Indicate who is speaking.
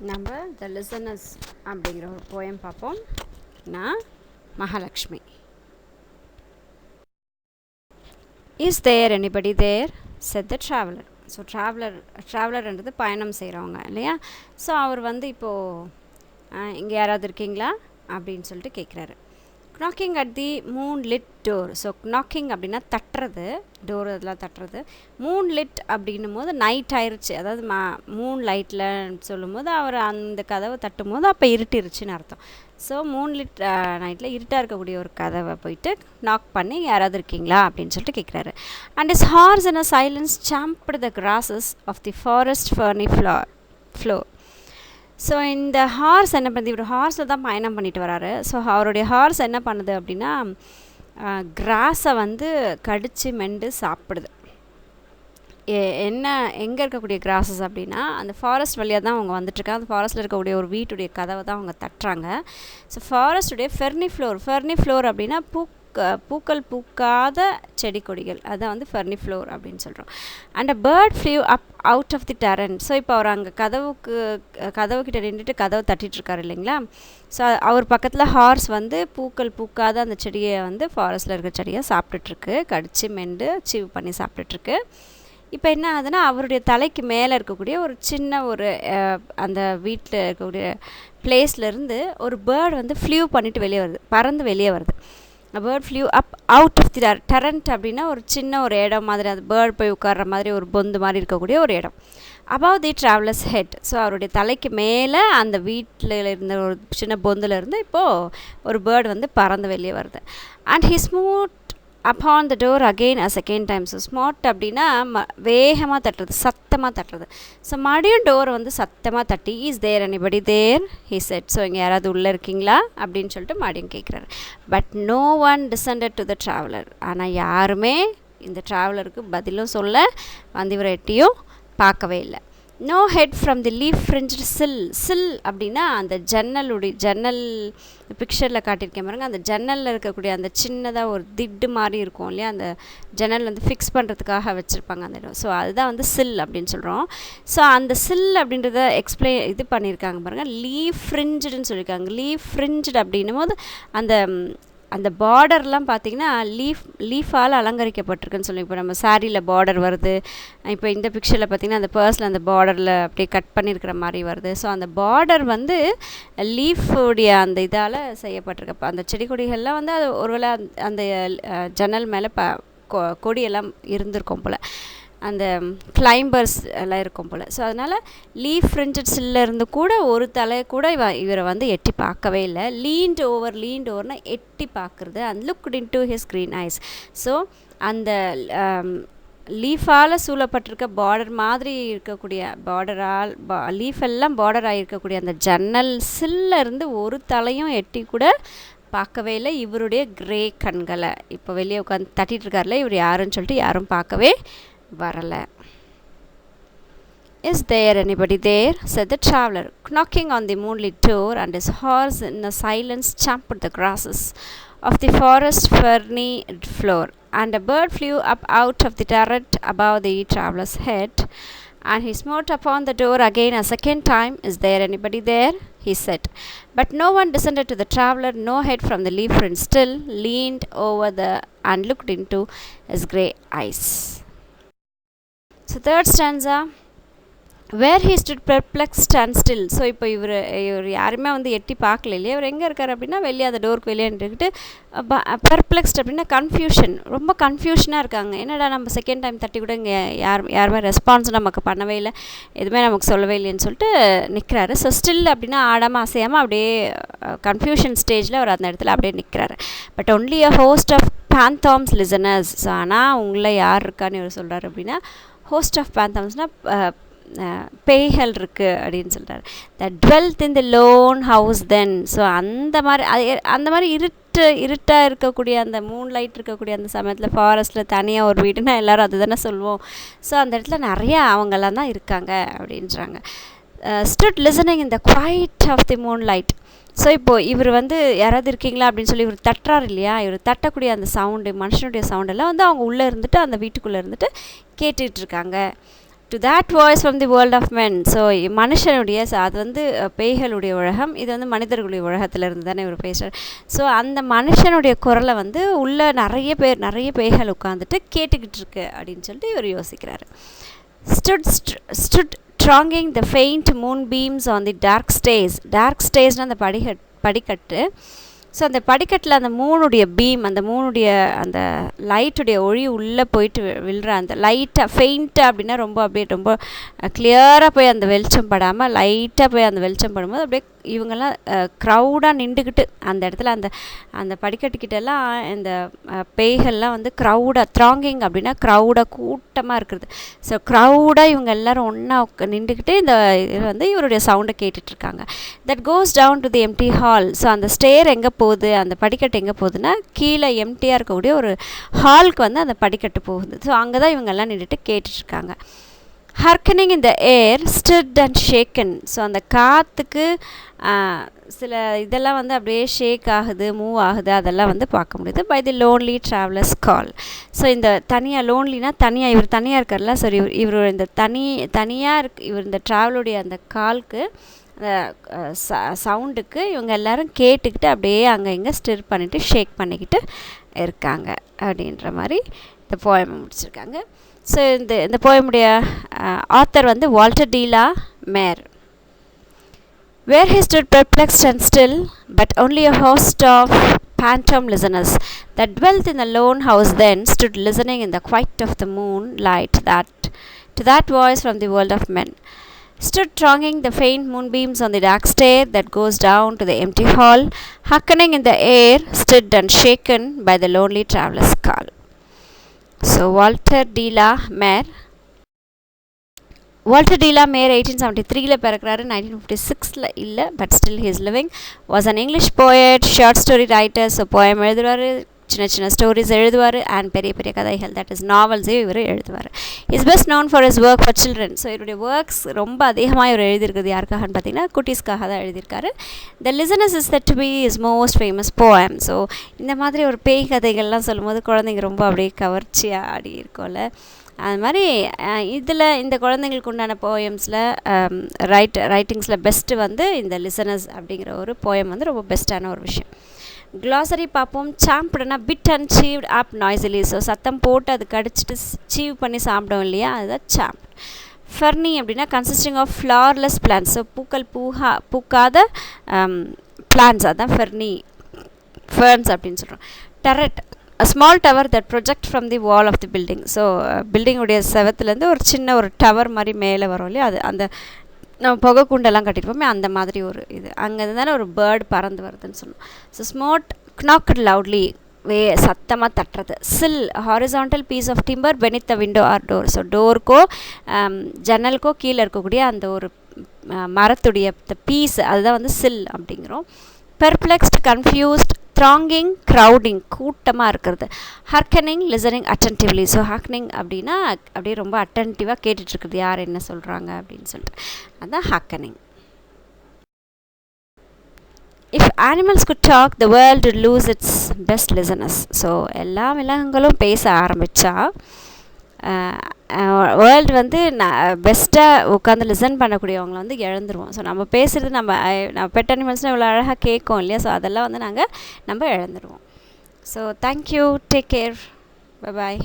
Speaker 1: நம்ம the listeners அப்படிங்கிற ஒரு போயம் பார்ப்போம். நான் Mahalakshmi. Is there anybody there said the traveller. So ட்ராவலர்ன்றது பயணம் செய்கிறவங்க இல்லையா. ஸோ அவர் வந்து இப்போது இங்கே யாராவது இருக்கீங்களா அப்படின்னு சொல்லிட்டு கேட்குறாரு. Knocking at the moonlit door. So knocking அப்படின்னா தட்டுறது, டோர் அதெல்லாம் தட்டுறது. மூன் லிட் அப்படின்னும் போது நைட் ஆயிடுச்சு, அதாவது மூன் லைட்டில் சொல்லும் போது அவர் அந்த கதவை தட்டும் போது அப்போ இருட்டிருச்சுன்னு அர்த்தம். ஸோ மூன் லிட் நைட்டில் இருட்டாக இருக்கக்கூடிய ஒரு கதவை போயிட்டு நாக் பண்ணி யாராவது இருக்கீங்களா அப்படின்னு சொல்லிட்டு கேட்குறாரு. And is horse in a silence champed the grasses of the forest ferny floor. So இந்த ஹார்ஸ் என்ன பண்ணுது, இவர் ஹார்ஸில் தான் பயணம் பண்ணிட்டு வராரு. ஸோ அவருடைய ஹார்ஸ் என்ன பண்ணுது அப்படின்னா கிராஸை வந்து கடித்து மெண்டு சாப்பிடுது. என்ன எங்கே இருக்கக்கூடிய கிராஸஸ் அப்படின்னா அந்த ஃபாரஸ்ட் வழியாக தான் அவங்க வந்துட்டுருக்காங்க. அந்த ஃபாரஸ்ட்டில் இருக்கக்கூடிய ஒரு வீட்டுடைய கதவை தான் அவங்க தட்டுறாங்க. ஸோ ஃபாரஸ்ட்டுடைய ஃபெர்னி ஃப்ளோர் அப்படின்னா பூக்கள் பூக்காத செடி கொடிகள், அதான் வந்து ஃபெர்னி ஃப்ளோர் அப்படின்னு சொல்கிறோம். And a bird flew up out of the turret. So இப்போ அவர் அங்கே கதவுக்கிட்ட நின்றுட்டு கதவை தட்டிகிட்ருக்காரு இல்லைங்களா. ஸோ அவர் பக்கத்தில் ஹார்ஸ் வந்து பூக்கள் பூக்காத அந்த செடியை வந்து ஃபாரஸ்ட்டில் இருக்கிற செடியை சாப்பிட்டுட்ருக்கு, கடிச்சு மெண்டு சீவ் பண்ணி சாப்பிட்டுட்ருக்கு. இப்போ என்ன ஆகுதுன்னா அவருடைய தலைக்கு மேலே இருக்கக்கூடிய ஒரு சின்ன ஒரு அந்த வீட்டில் இருக்கக்கூடிய பிளேஸ்லேருந்து ஒரு பேர்டு வந்து ஃப்ளூ பண்ணிவிட்டு வெளியே வருது, பறந்து வெளியே வருது. Bird flew up out of the turret அப்படின்னா ஒரு சின்ன ஒரு இடம் மாதிரி, அந்த பேர்ட் போய் உட்கார்ற மாதிரி ஒரு பொந்து மாதிரி இருக்கக்கூடிய ஒரு இடம். அபவ் தி ட்ராவலர்ஸ் ஹெட். ஸோ அவருடைய தலைக்கு மேலே அந்த வீட்டில் இருந்த ஒரு சின்ன பொந்துலேருந்து இப்போது ஒரு பேர்டு வந்து பறந்து வெளியே வருது. And he smooth upon the door again a second time. So smart அப்படின்னா வேகமாக தட்டுறது, சத்தமாக தட்டுறது. ஸோ மறுபடியும் டோரை வந்து சத்தமாக தட்டி is there anybody there he said. So இங்கே யாராவது உள்ளே இருக்கீங்களா அப்படின்னு சொல்லிட்டு மறுபடியும் கேட்குறாரு. But no one descended to the traveller. ஆனால் யாருமே இந்த ட்ராவலருக்கு பதிலும் சொல்ல, வந்து இவரை எட்டியும் பார்க்கவே இல்லை. No head from the leaf fringed sill அப்படின்னா அந்த ஜன்னல் பிக்சரில் காட்டியிருக்கேன் பாருங்க. அந்த ஜன்னலில் இருக்கக்கூடிய அந்த சின்னதாக ஒரு திட்டு மாதிரி இருக்கும் இல்லையா, அந்த ஜன்னல் வந்து ஃபிக்ஸ் பண்ணுறதுக்காக வச்சுருப்பாங்க அந்த இடம். ஸோ அதுதான் வந்து சில் அப்படின்னு சொல்கிறோம். ஸோ அந்த சில் அப்படின்றத இது பண்ணியிருக்காங்க பாருங்கள், லீஃப் ஃப்ரிஞ்சுடுன்னு சொல்லியிருக்காங்க. லீஃப் ஃப்ரிஞ்சுடு அப்படின்னும் போது அந்த பார்டர்லாம் பார்த்திங்கன்னா லீஃபால் அலங்கரிக்கப்பட்டிருக்குன்னு சொல்லி, இப்போ நம்ம சாரியில் பார்டர் வருது, இப்போ இந்த பிக்சரில் பார்த்திங்கன்னா அந்த பர்ஸில் அந்த பார்டரில் அப்படியே கட் பண்ணியிருக்கிற மாதிரி வருது. ஸோ அந்த பார்டர் வந்து லீஃபுடைய அந்த இதால் செய்யப்பட்டிருக்க அந்த செடி கொடிகள்லாம் வந்து அது ஒருவேளை அந்த ஜன்னல் மேலே கொடியெல்லாம் இருந்திருக்கும் போல், அந்த கிளைம்பர்ஸ் எல்லாம் இருக்கும் போல். ஸோ அதனால் லீஃப் ஃப்ரிஞ்சட் சில்லிருந்து கூட ஒரு தலை கூட இவரை வந்து எட்டி பார்க்கவே இல்லை. லீன்ட் ஓவர்னா எட்டி பார்க்குறது. And looked into his green eyes. So அந்த லீஃபால் சூழப்பட்டிருக்க பார்டர் மாதிரி இருக்கக்கூடிய லீஃப் எல்லாம் பார்டர் ஆகிருக்கக்கூடிய அந்த ஜன்னல் சில்லிருந்து ஒரு தலையும் எட்டி கூட பார்க்கவே இல்லை இவருடைய கிரே கண்களை. இப்போ வெளியே உட்காந்து தட்டிகிட்டு இருக்காருல, இவர் யாருன்னு சொல்லிட்டு யாரும் பார்க்கவே வரலை. Is there anybody there? said the traveller, knocking on the moonlit door, and his horse in a silence champed the grasses of the forest ferny floor. And a bird flew up out of the turret above the traveller's head, and he smote upon the door again a second time. Is there anybody there? he said. But no one descended to the traveller. No head from the leaf friend still leaned over and looked into his grey eyes. So third stanza, where he stood perplexed and still. So இப்போ இவர் யாருமே வந்து எட்டி பார்க்கல இல்லையா. இவர் எங்கே இருக்கார் அப்படின்னா வெளியே அந்த டோருக்கு வெளியே நின்றுக்கிட்டு பெர்ப்ளெக்ஸ்ட் அப்படின்னா கன்ஃபியூஷன், ரொம்ப கன்ஃபியூஷனாக இருக்காங்க. என்னடா நம்ம செகண்ட் டைம் தட்டி கூட இங்கே யாருமே ரெஸ்பான்ஸ் நமக்கு பண்ணவே இல்லை, எதுவுமே நமக்கு சொல்லவே இல்லைன்னு சொல்லிட்டு நிற்கிறாரு. ஸோ ஸ்டில் அப்படின்னா ஆடாமல் அசையாமல் அப்படியே கன்ஃபியூஷன் ஸ்டேஜில் அவர் அந்த இடத்துல அப்படியே நிற்கிறாரு. But only a host of phantoms listeners. So ஆனால் உங்களை யார் இருக்கான்னு இவர் சொல்கிறார் அப்படின்னா ஹோஸ்ட் ஆஃப் பேந்தாம்ஸ்னால் பேய்கள் இருக்குது அப்படின்னு சொல்கிறார். த டுவெல்த் இன் தி லோன் ஹவுஸ் தென். ஸோ அந்த மாதிரி இருட்டாக இருக்கக்கூடிய அந்த மூன் லைட் இருக்கக்கூடிய அந்த சமயத்தில் ஃபாரஸ்ட்டில் தனியாக ஒரு வீடுனா எல்லோரும் அது தானே சொல்லுவோம். ஸோ அந்த இடத்துல நிறைய அவங்கெல்லாம் தான் இருக்காங்க அப்படின்றாங்க. Stood listening in the quiet of the moonlight. So இப்போது இவர் வந்து யாராவது இருக்கீங்களா அப்படின்னு சொல்லி இவர் தட்டுறாரு இல்லையா, இவர் தட்டக்கூடிய அந்த சவுண்டு, மனுஷனுடைய சவுண்டெல்லாம் வந்து அவங்க உள்ளே இருந்துட்டு அந்த வீட்டுக்குள்ளே இருந்துட்டு கேட்டுட்ருக்காங்க. To that voice from the world of men. So மனுஷனுடைய அது வந்து பேய்களுடைய உலகம், இது வந்து மனிதர்களுடைய உலகத்திலிருந்து தானே இவர் பேசுகிறார். ஸோ அந்த மனுஷனுடைய குரலை வந்து உள்ள நிறைய பேய்கள் உட்காந்துட்டு கேட்டுக்கிட்டு இருக்கு அப்படின்னு சொல்லிட்டு இவர் யோசிக்கிறாரு. stood thronging the faint moonbeams on the dark stays அந்த படிக்கட்டு. ஸோ அந்த படிக்கட்டில் அந்த மூணுடைய பீம், அந்த மூணுடைய அந்த லைட்டுடைய ஒளி உள்ளே போயிட்டு விழுற அந்த லைட்டாக ஃபெயிண்ட்டாக அப்படின்னா ரொம்ப அப்படியே ரொம்ப கிளியராக போய் அந்த வெளிச்சம் படாமல் லைட்டாக போய் அந்த வெளிச்சம் படும்போது அப்படியே இவங்கெல்லாம் க்ரௌடாக நின்றுக்கிட்டு அந்த இடத்துல அந்த படிக்கட்டுக்கிட்டெல்லாம் இந்த பேய்கள்லாம் வந்து த்ராங்கிங் அப்படின்னா க்ரௌடாக கூட்டமாக இருக்கிறது. ஸோ க்ரௌடாக இவங்க எல்லோரும் ஒன்றா நின்றுக்கிட்டு இந்த இது வந்து இவருடைய சவுண்டை கேட்டுட்ருக்காங்க. That goes down to the empty hall. So அந்த ஸ்டேர் எங்கே போகுது, அந்த படிக்கட்டு எங்கே போகுதுன்னா கீழே எம்டியாக இருக்கக்கூடிய ஒரு ஹாலுக்கு வந்து அந்த படிக்கட்டு போகுது. ஸோ அங்கே தான் இவங்கெல்லாம் நின்றுட்டு கேட்டுட்ருக்காங்க. ஹர்க்கனிங் இன் த ஏர் ஸ்டிட் அண்ட் ஷேக்கன். ஸோ அந்த காற்றுக்கு சில இதெல்லாம் வந்து அப்படியே ஷேக் ஆகுது, மூவ் ஆகுது, அதெல்லாம் வந்து பார்க்க முடியுது. By the lonely traveller's call. So இந்த தனியாக லோன்லினா தனியாக இவர் தனியாக இருக்கார்ல, சரி இவர் இந்த தனியாக இவர் இந்த ட்ராவலுடைய அந்த காலுக்கு அந்த சவுண்டுக்கு இவங்க எல்லோரும் கேட்டுக்கிட்டு அப்படியே அங்கே இங்கே ஸ்டிர் பண்ணிவிட்டு ஷேக் பண்ணிக்கிட்டு இருக்காங்க அப்படின்ற மாதிரி இந்த போயமை முடிச்சிருக்காங்க. ஸோ இந்த போயமுடைய ஆத்தர் வந்து Walter de la Mare. Where he stood perplexed and still, but only a host of phantom listeners that dwelt in the lone house then stood listening in the quiet of the moonlight to that voice from the world of men. Stood thronging the faint moonbeams on the dark stair that goes down to the empty hall, hearkening in the air, stood and shaken by the lonely traveller's call. So Walter de la Mare 1873 பிறக்கிறாரு, 1956 இல்லை, but still he is living. Was an English poet, short story writer. So poem எழுதுவார், சின்ன stories எழுதுவார், and பெரிய கதைகள், that is நாவல்ஸையும் இவர் எழுதுவார். Is best known for his work for children. So இவருடைய ஒர்க்ஸ் ரொம்ப அதிகமாக இவர் எழுதியிருக்கிறது யாருக்காகன்னு பார்த்தீங்கன்னா குட்டீஸ்க்காக தான் எழுதியிருக்காரு. The listeners is that to be his most famous poem. So இந்த மாதிரி ஒரு பேய் கதைகள்லாம் சொல்லும்போது குழந்தைங்க ரொம்ப அப்படியே கவர்ச்சியாக ஆடி இருக்கும்ல, அது மாதிரி இதில் இந்த குழந்தைங்களுக்கு உண்டான போயம்ஸில் ரைட்டிங்ஸில் பெஸ்ட்டு வந்து இந்த லிசனர்ஸ் அப்படிங்கிற ஒரு போயம் வந்து ரொம்ப பெஸ்ட்டான ஒரு விஷயம். க்ளாசரி பார்ப்போம். சாம்பிடுனா பிட் அண்ட் சீவ்ட் அப் நாய்ஸிலி. ஸோ சத்தம் போட்டு அது கடிச்சிட்டு சீவ் பண்ணி சாப்பிடும் இல்லையா, அதுதான் சாம்ப். ஃபெர்னி அப்படின்னா consisting of flowerless plants. So பூக்காத பிளான்ஸ், அதுதான் ஃபெர்ன்ஸ் அப்படின்னு சொல்கிறோம். Turret, a small tower that project from the wall of the building. So பில்டிங்குடைய செவத்துலேருந்து ஒரு சின்ன ஒரு டவர் மாதிரி மேலே வரும் இல்லையா, அது அந்த நம்ம புகை குண்டெல்லாம் கட்டியிருப்போமே அந்த மாதிரி ஒரு இது. அங்கே இருந்தாலும் ஒரு பேர்டு பறந்து வருதுன்னு சொன்னோம். ஸோ ஸ்மோட் knocked loudly, சத்தமாக தட்டுறது. Sill, horizontal piece of timber beneath the window or door. So டோருக்கோ ஜன்னலுக்கோ கீழே இருக்கக்கூடிய அந்த ஒரு மரத்துடைய பீஸ், அதுதான் வந்து சில் அப்படிங்கிறோம். பெர்ப்ளெக்ஸ்ட், கன்ஃபியூஸ்ட், த்ராங்கிங், க்ரௌடிங், கூட்டமாக இருக்கிறது. ஹர்க்கனிங், லிசனிங் அட்டன்டிவ்லி. ஸோ ஹர்க்கனிங் அப்படின்னா அப்படியே ரொம்ப அட்டன்டிவாக கேட்டுட்ருக்குறது, யார் என்ன சொல்கிறாங்க அப்படின்னு சொல்லிட்டு, அதுதான் hearkening. If animals could talk the world would lose its best listeners. So எல்லா விலங்குகளும் பேச ஆரம்பித்தா வேர்ல்டு வந்து பெஸ்ட்டாக உட்காந்து லிசன் பண்ணக்கூடியவங்களை வந்து இழந்துருவோம். ஸோ நம்ம பேசுகிறது நம்ம பெட் அனிமல்ஸ்னால் இவ்வளோ அழகாக கேட்கும் இல்லையா, ஸோ அதெல்லாம் வந்து நம்ம இழந்துருவோம். So thank you, take care, bye பாய்.